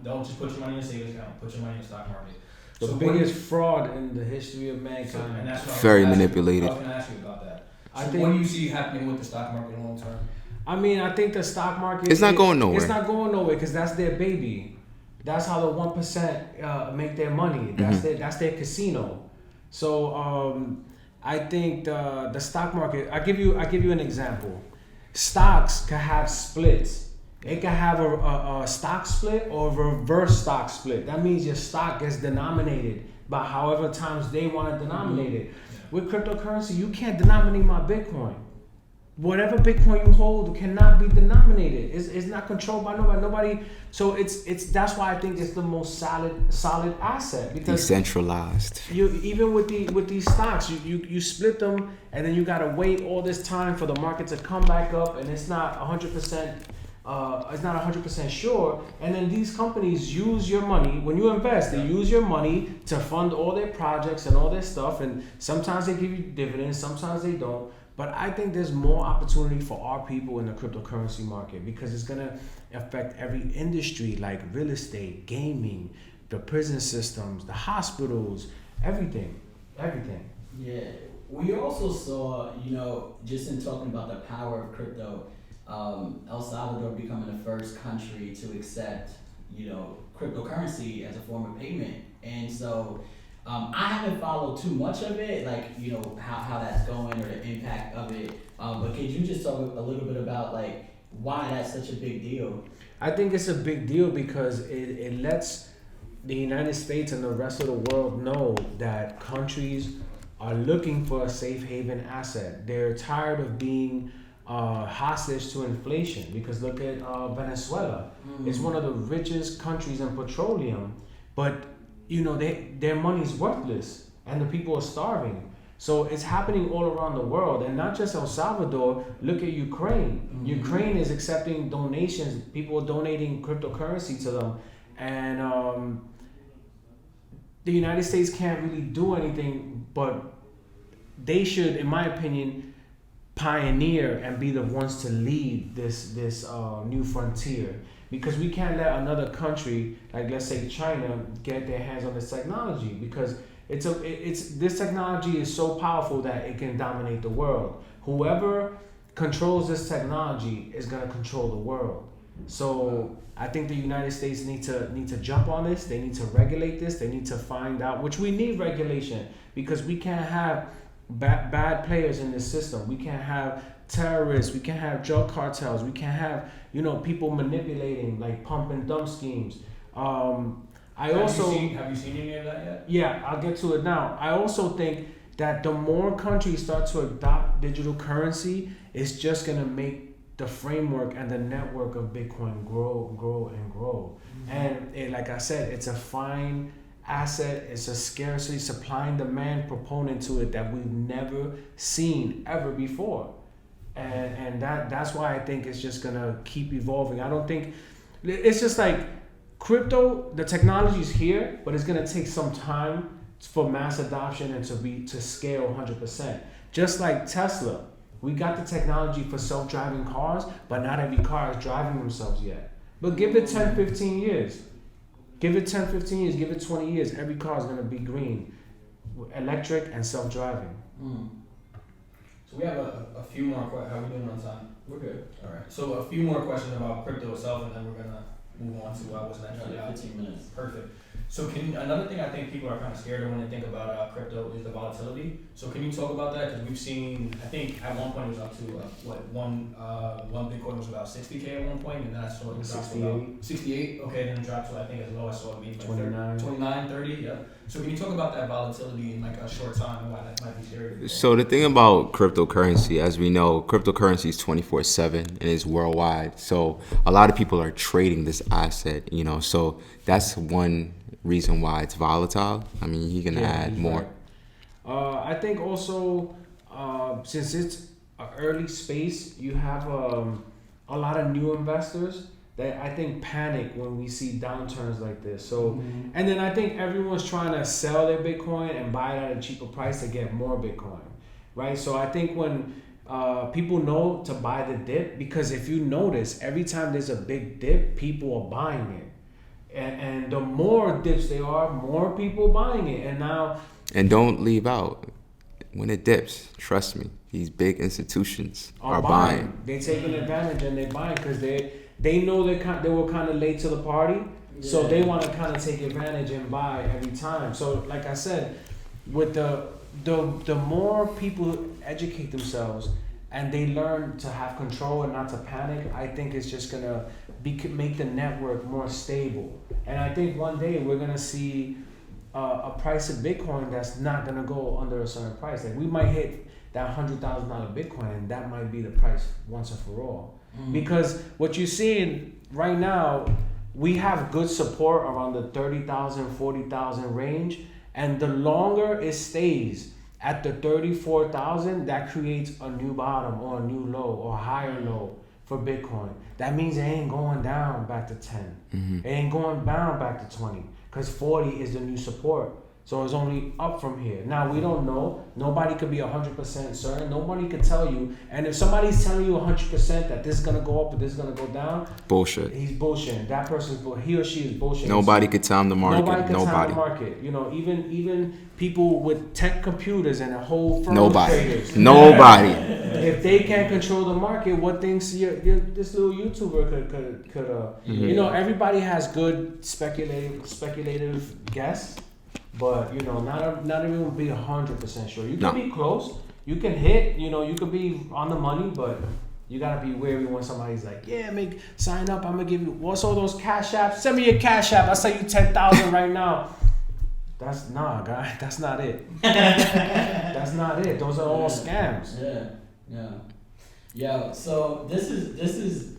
Don't just put your money in a savings account, put your money in the stock market. The biggest fraud in the history of mankind. And that's what very manipulated. I was going to ask you about that. I So think, what do you see happening with the stock market long term? I mean, I think the stock market. It's not going nowhere. It's not going nowhere because that's their baby. That's how the 1% make their money. That's their casino. So I think the stock market. I give you an example. Stocks can have splits. It can have a stock split or a reverse stock split. That means your stock gets denominated by however times they want to denominate it. With cryptocurrency, you can't denominate my Bitcoin. Whatever Bitcoin you hold cannot be denominated. It's not controlled by nobody. So it's that's why I think it's the most solid asset because decentralized. You even with these stocks, you split them and then you gotta wait all this time for the market to come back up, and it's not 100% it's not 100% sure, and then these companies use your money. When you invest, they use your money to fund all their projects and all their stuff, and sometimes they give you dividends, sometimes they don't. But I think there's more opportunity for our people in the cryptocurrency market because it's gonna affect every industry like real estate, gaming, the prison systems, the hospitals, everything. Yeah, we also saw, just in talking about the power of crypto, El Salvador becoming the first country to accept, cryptocurrency as a form of payment. And so I haven't followed too much of it, like, how that's going or the impact of it. But could you just talk a little bit about, like, why that's such a big deal? I think it's a big deal because it lets the United States and the rest of the world know that countries are looking for a safe haven asset. They're tired of being hostage to inflation because look at Venezuela. It's one of the richest countries in petroleum, but their money's worthless and the people are starving. So it's happening all around the world, and not just El Salvador. Look at Ukraine. Ukraine is accepting donations. People are donating cryptocurrency to them, and the United States can't really do anything, but they should, in my opinion, pioneer and be the ones to lead this new frontier, because we can't let another country, like let's say China, get their hands on this technology, because this technology is so powerful that it can dominate the world. Whoever controls this technology is going to control the world. So I think the United States need to jump on this. They need to regulate this. They need to find out, which we need regulation, because we can't have bad players in this system. We can't have terrorists. We can't have drug cartels. We can't have people manipulating, like pump and dump schemes. Have you seen any of that yet? Yeah, I'll get to it now. I also think that the more countries start to adopt digital currency, it's just gonna make the framework and the network of Bitcoin grow. And like I said, it's a fine asset. It's a scarcity, supply and demand proponent to it that we've never seen ever before. And that's why I think it's just gonna keep evolving. I don't think it's just like crypto, the technology is here, but it's gonna take some time for mass adoption and to scale 100%. Just like Tesla, we got the technology for self-driving cars, but not every car is driving themselves yet. But give it 10, 15 years. Give it 10, 15 years, give it 20 years, every car is gonna be green, electric and self-driving. So we have a few more questions. How are we doing on time? We're good. All right. So a few more questions about crypto itself, and then we're gonna move on to what's next. 15 minutes. Perfect. So another thing I think people are kind of scared of when they think about crypto is the volatility. So can you talk about that? Because we've seen, I think at one point it was up to one Bitcoin was about 60K at one point, and then I saw it dropped to about 68. Okay, then it dropped to I think as low as I saw it maybe 29, 30. Yeah. So can you talk about that volatility in like a short time and why that might be scary? So the thing about cryptocurrency, as we know, cryptocurrency is 24/7 and is worldwide. So a lot of people are trading this asset, so that's one reason why it's volatile. I mean, he can add more. Right. I think also since it's an early space, you have a lot of new investors that I think panic when we see downturns like this. So, and then I think everyone's trying to sell their Bitcoin and buy it at a cheaper price to get more Bitcoin, right? So I think when people know to buy the dip, because if you notice, every time there's a big dip, people are buying it. And the more dips there are, more people buying it. And don't leave out, when it dips, trust me, these big institutions are buying. They're taking advantage and they're buying because they know they were kind of late to the party. Yeah. So they want to kind of take advantage and buy every time. So like I said, with the more people educate themselves and they learn to have control and not to panic, I think it's just going to make the network more stable. And I think one day we're going to see a price of Bitcoin that's not going to go under a certain price. Like we might hit that $100,000 Bitcoin and that might be the price once and for all. Because what you're seeing right now, we have good support around the 30,000, 40,000 range. And the longer it stays at the 34,000, that creates a new bottom or a new low or a higher low for Bitcoin. That means it ain't going down back to 10. Mm-hmm. It ain't going down back to 20 because 40 is the new support. So it's only up from here. Now, we don't know. Nobody could be 100% certain. Nobody could tell you. And if somebody's telling you 100% that this is going to go up or this is going to go down, bullshit. he's bullshitting. That person's he or she is bullshitting. Nobody could time the market. Nobody can time the market. You know, even people with tech computers and a whole firm of traders. Nobody. If they can't control the market, what thinks this little YouTuber could you know, everybody has good speculative guess, but you know, not everyone will be 100% sure. You can be close, you can hit, you know, you could be on the money, but you gotta be wary when somebody's like, yeah, sign up, I'm gonna give you what's all those cash apps? Send me your cash app, I'll send you 10,000 right now. That's guy. That's not it. That's not it. Those are all scams. Yeah. So this is.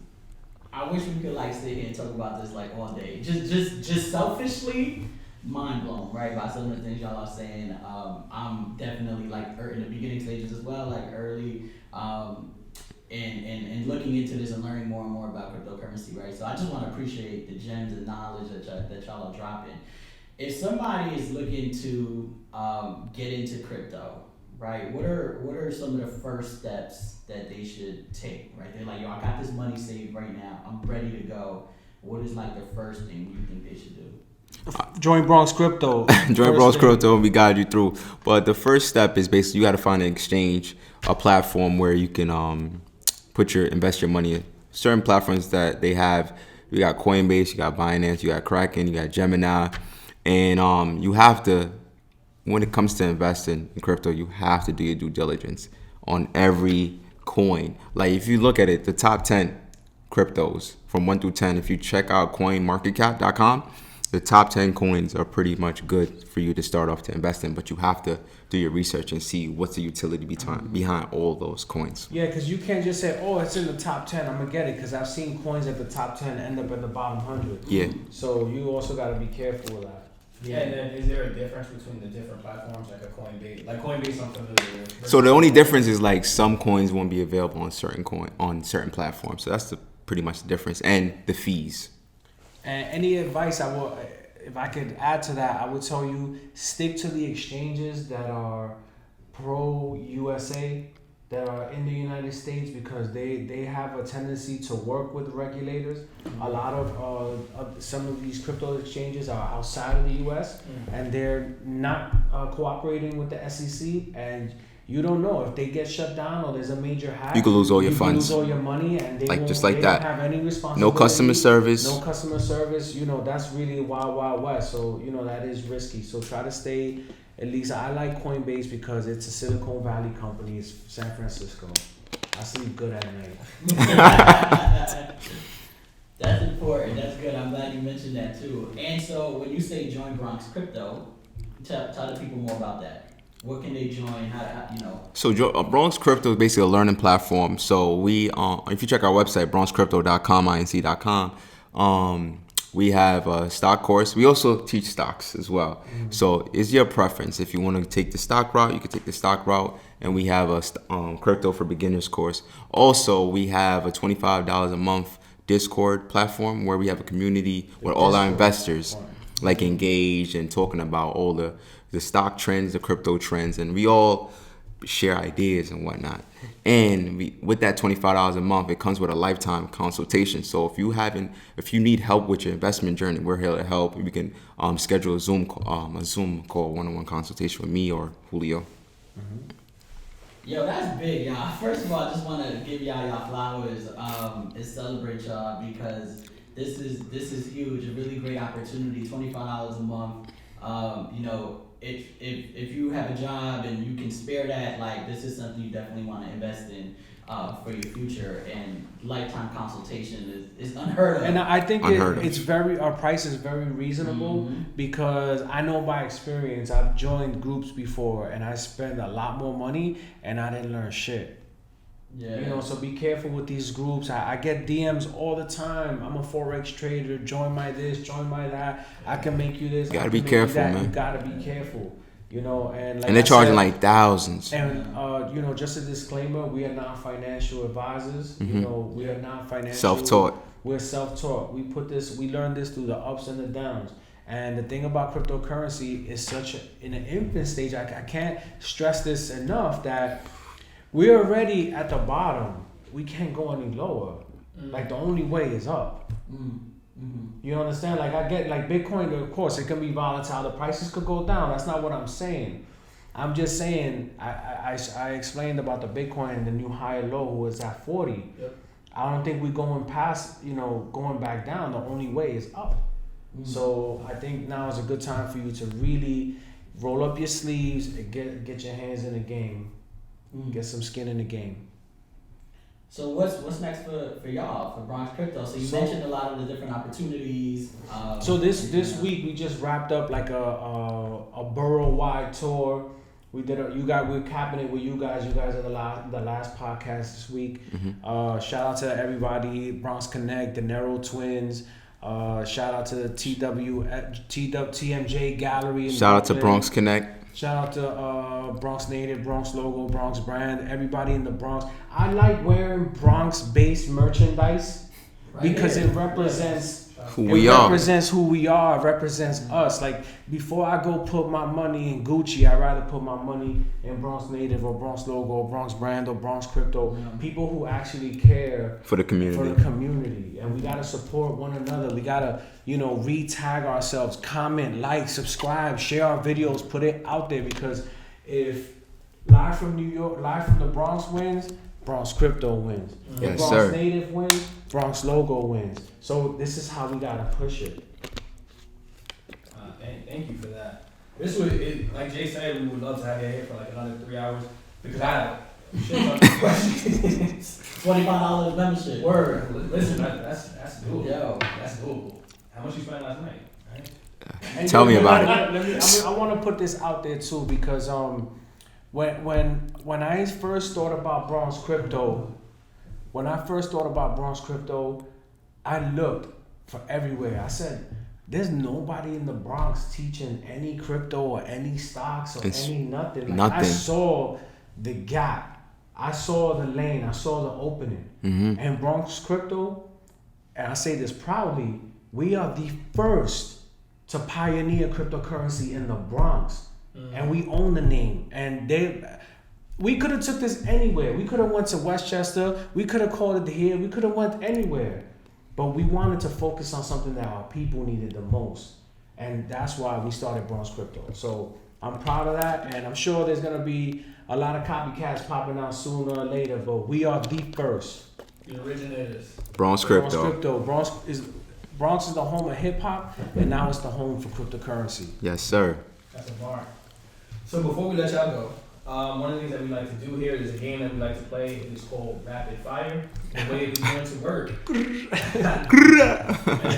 I wish we could like sit here and talk about this like all day. Just selfishly, mind blown, right, by some of the things y'all are saying. I'm definitely like in the beginning stages as well, like early, and looking into this and learning more and more about cryptocurrency, right? So I just want to appreciate the gems and knowledge that y'all are dropping. If somebody is looking to get into crypto, right? What are some of the first steps that they should take, right? They're like, yo, I got this money saved right now. I'm ready to go. What is like the first thing you think they should do? Join Bronx Crypto. Join Bronx Crypto and we guide you through. But the first step is basically you got to find an exchange, a platform where you can invest your money in. Certain platforms that they have, you got Coinbase, you got Binance, you got Kraken, you got Gemini. And you have to, when it comes to investing in crypto, you have to do your due diligence on every coin. Like if you look at it, the top 10 cryptos from 1 through 10, if you check out coinmarketcap.com, the top 10 coins are pretty much good for you to start off to invest in, but you have to do your research and see what's the utility behind all those coins. Yeah, because you can't just say, oh, it's in the top 10, I'm going to get it, because I've seen coins at the top 10 end up in the bottom 100. Yeah. So you also got to be careful with that. Yeah, and then is there a difference between the different platforms, like a Coinbase? Like Coinbase, I'm familiar with. So the only difference is like some coins won't be available on certain platforms. So that's pretty much the difference, and the fees. And any advice if I could add to that, I would tell you stick to the exchanges that are pro USA, that are in the United States, because they have a tendency to work with regulators. A lot of some of these crypto exchanges are outside of the US, and they're not cooperating with the SEC, and you don't know if they get shut down or there's a major hack. You could lose all your funds. You could lose all your money, and they like don't have any responsibility. No customer service. No customer service. You know, that's really wild, wild west. So, you know, that is risky. So try to stay, at least I like Coinbase because it's a Silicon Valley company. It's San Francisco. I sleep good at night. That's important. That's good. I'm glad you mentioned that too. And so when you say join Bronx Crypto, tell the people more about that. What can they join? How you know? So Bronx Crypto is basically a learning platform. So we, if you check our website, bronxcrypto.com, inc.com, we have a stock course. We also teach stocks as well. Mm-hmm. So it's your preference. If you want to take the stock route, you can take the stock route. And we have a crypto for beginners course. Also, we have a $25 a month Discord platform where we have a community where all our investors like engaged and talking about all the stock trends, the crypto trends, and we all share ideas and whatnot. And with that $25 a month, it comes with a lifetime consultation. So if you need help with your investment journey, we're here to help. We can schedule a Zoom call, one-on-one consultation with me or Julio. Mm-hmm. Yo, that's big, y'all. First of all, I just want to give y'all flowers and celebrate y'all because this is huge, a really great opportunity. $25 a month. You know, if you have a job and you can spare that, like this is something you definitely want to invest in for your future. And lifetime consultation is unheard of. And I think our price is very reasonable because I know by experience I've joined groups before and I spend a lot more money and I didn't learn shit. Yeah. You know, so be careful with these groups. I get DMs all the time. I'm a Forex trader. Join my this, join my that. I can make you this. You gotta be careful, man. You gotta be careful. you know, and like And they're I charging said, like thousands. And you know, just a disclaimer: we are not financial advisors. You know, we are not financial. Self-taught. We're self-taught. We learned this through the ups and the downs. And the thing about cryptocurrency is in an infant stage. I can't stress this enough that we're already at the bottom. We can't go any lower. Like the only way is up. You understand? Like I get like Bitcoin. Of course, it can be volatile. The prices could go down. That's not what I'm saying. I'm just saying. I explained about the Bitcoin and the new higher low was at 40. Yep. I don't think we're going past. Going back down. The only way is up. So I think now is a good time for you to really roll up your sleeves and get your hands in the game. Get some skin in the game. So what's next for y'all, for Bronx Crypto? So you mentioned a lot of the different opportunities. So this week we just wrapped up like a borough-wide tour. We did we're capping it with you guys. You guys are the last podcast this week. Shout out to everybody, Bronx Connect, the Nero Twins. Shout out to the TMJ Gallery. Shout out to Bronx Connect. Shout out to Bronx Native, Bronx Logo, Bronx Brand, everybody in the Bronx. I like wearing Bronx-based merchandise because it represents who we are. Represents who we are. It represents us. Like before I go put my money in Gucci, I'd rather put my money in Bronx Native or Bronx Logo or Bronx Brand or Bronx Crypto. People who actually care for the community. And we gotta support one another. We gotta, re-tag ourselves, comment, like, subscribe, share our videos, put it out there, because if Live from New York, Live from the Bronx wins, Bronx Crypto wins. Yes, if Bronx sir. Native wins, Bronx Logo wins. So this is how we gotta push it. Thank you for that. This would, like Jay said, we would love to have you here for like another 3 hours because I have shit ton of questions. $25 membership. Word. Listen, that's doable. Yo. That's doable. How much you spent last night? Right? Tell me about it. I want to put this out there too because when I first thought about Bronx Crypto, I looked for everywhere. I said, there's nobody in the Bronx teaching any crypto or any stocks or any nothing. Like, I saw the gap. I saw the lane. I saw the opening. And Bronx Crypto, and I say this proudly, we are the first to pioneer cryptocurrency in the Bronx. And we own the name. And we could have took this anywhere. We could have went to Westchester. We could have called it here. We could have went anywhere. But we wanted to focus on something that our people needed the most. And that's why we started Bronx Crypto. So I'm proud of that. And I'm sure there's going to be a lot of copycats popping out sooner or later. But we are the first. The originators. Bronx Crypto. Bronx is the home of hip hop. And now it's the home for cryptocurrency. Yes, sir. That's a bar. So before we let y'all go, one of the things that we like to do here is a game that we like to play. It's called Rapid Fire. The way it's going to work. And the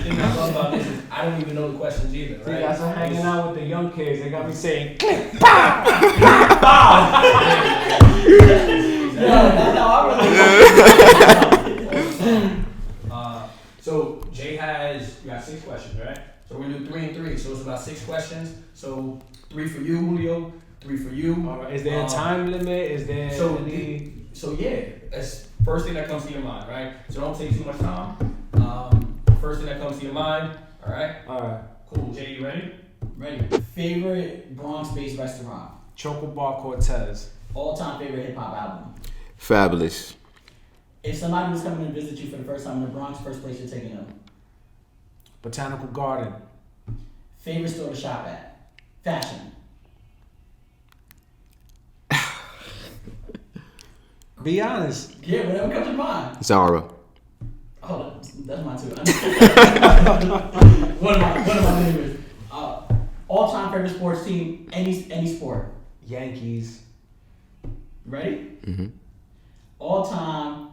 thing I love about this is I don't even know the questions either, right? See, that's what hanging out with the young kids. They got me saying, Yo, that's how I So Jay you got 6 questions, right? So we're gonna do 3 and 3. So it's about 6 questions. So 3 for you, Julio. 3 for you. all right, is there a time limit? Is there any... So yeah, that's first thing that comes to your mind, right? So don't take too much time. First thing that comes to your mind, all right? All right. Cool. Jay, you ready? Ready. Favorite Bronx-based restaurant? Choco Bar Cortez. All-time favorite hip-hop album? Fabulous. If somebody was coming to visit you for the first time in the Bronx, first place you're taking them? Botanical Garden. Favorite store to shop at? Fashion. Be honest. Yeah, whatever comes to mind. Zara. Oh, that's mine too. One of my favorites. All-time favorite sports team, any sport. Yankees. Ready? Mm-hmm. All-time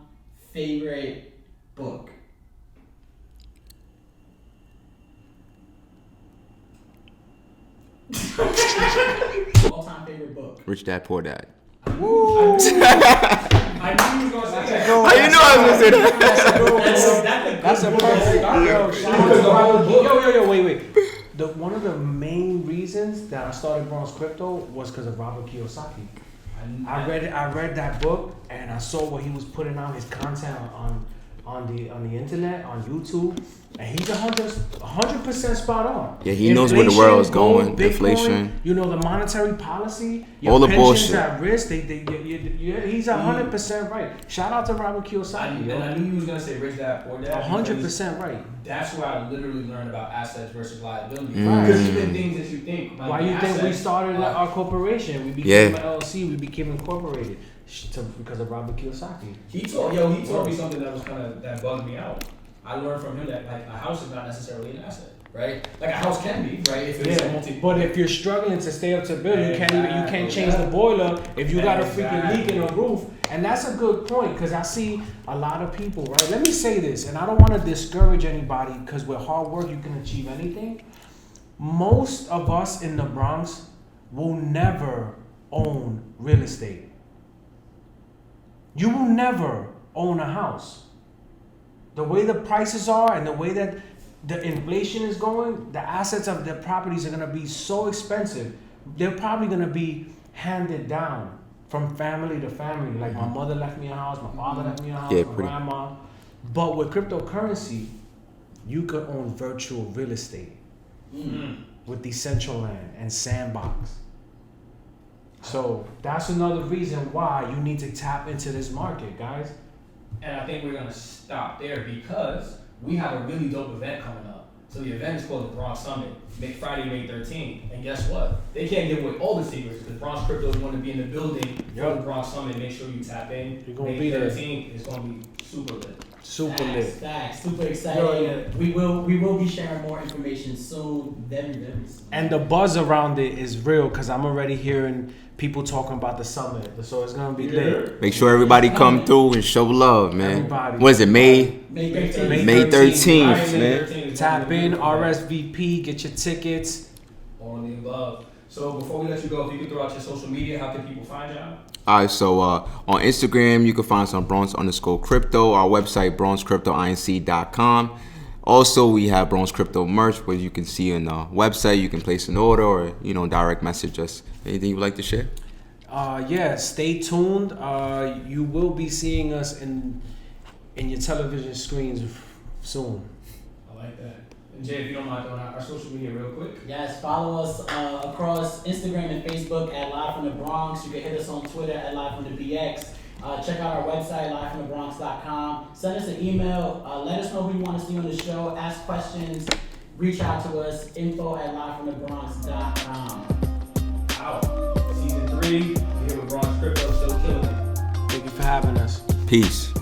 favorite book. All-time favorite book. Rich Dad, Poor Dad. Woo! I knew you were gonna say that. How you know I was gonna say that? That's a perfect. Yo, Because the whole book. Yo, wait. one of the main reasons that I started Bronx Crypto was because of Robert Kiyosaki. I read that book and I saw what he was putting out, his content on the internet, on YouTube, and he's 100% spot on. Yeah, he knows where the world is going. Bitcoin, Inflation, you know, the monetary policy, your all the pensions bullshit. at risk. He's 100% right. Shout out to Robert Kiyosaki. And I knew you was gonna say Rich Dad Poor Dad. 100% right. That's where I literally learned about assets versus liability. Mm. Because even things that you think. Like Why you think we started our corporation? We became an LLC. We became incorporated because of Robert Kiyosaki. He taught me something that was that bugged me out. I learned from him that like a house is not necessarily an asset, right? Like a house can be, right? If it's a but if you're struggling to stay up to bill, you can't change the boiler if you got a freaking leak in the roof. And that's a good point because I see a lot of people, right? Let me say this, and I don't want to discourage anybody because with hard work you can achieve anything. Most of us in the Bronx will never own real estate. You will never own a house. The way the prices are and the way that the inflation is going, the assets of the properties are going to be so expensive. They're probably going to be handed down from family to family. Like my mother left me a house, my father left me a house, my grandma. But with cryptocurrency, you could own virtual real estate with Decentraland and Sandbox. So that's another reason why you need to tap into this market, guys. And I think we're gonna stop there because we have a really dope event coming up. So the event is called the Bronx Summit, Friday, May 13th. And guess what? They can't give away all the secrets because Bronx Crypto is going to be in the building for the Bronx Summit. Make sure you tap in. You're gonna May be there. 13th is going to be super lit. Super lit. Facts. Super excited. We will be sharing more information soon. Very soon. And the buzz around it is real because I'm already hearing people talking about the summit. So it's gonna be lit. Make sure everybody come through and show love, man. Everybody. What is it, May 13th, man. Tap in, RSVP, get your tickets. All of the above. So before we let you go, if you could throw out your social media, how can people find you? Alright, so on Instagram, you can find us on Bronx_crypto. Our website, bronxcryptoinc.com. Also, we have Bronx Crypto merch, where you can see on the website. You can place an order or, direct message us. Anything you'd like to share? Yeah, stay tuned. You will be seeing us in your television screens soon. I like that. And Jay, if you don't mind throwing out our social media real quick. Yes, follow us across Instagram and Facebook at Live from the Bronx. You can hit us on Twitter at Live from the BX. Check out our website, livefromthebronx.com. Send us an email. Let us know who you want to see on the show. Ask questions. Reach out to us. info at livefromthebronx.com. Out. Season 3. We're here with Bronx Crypto, still killing it. Thank you for having us. Peace.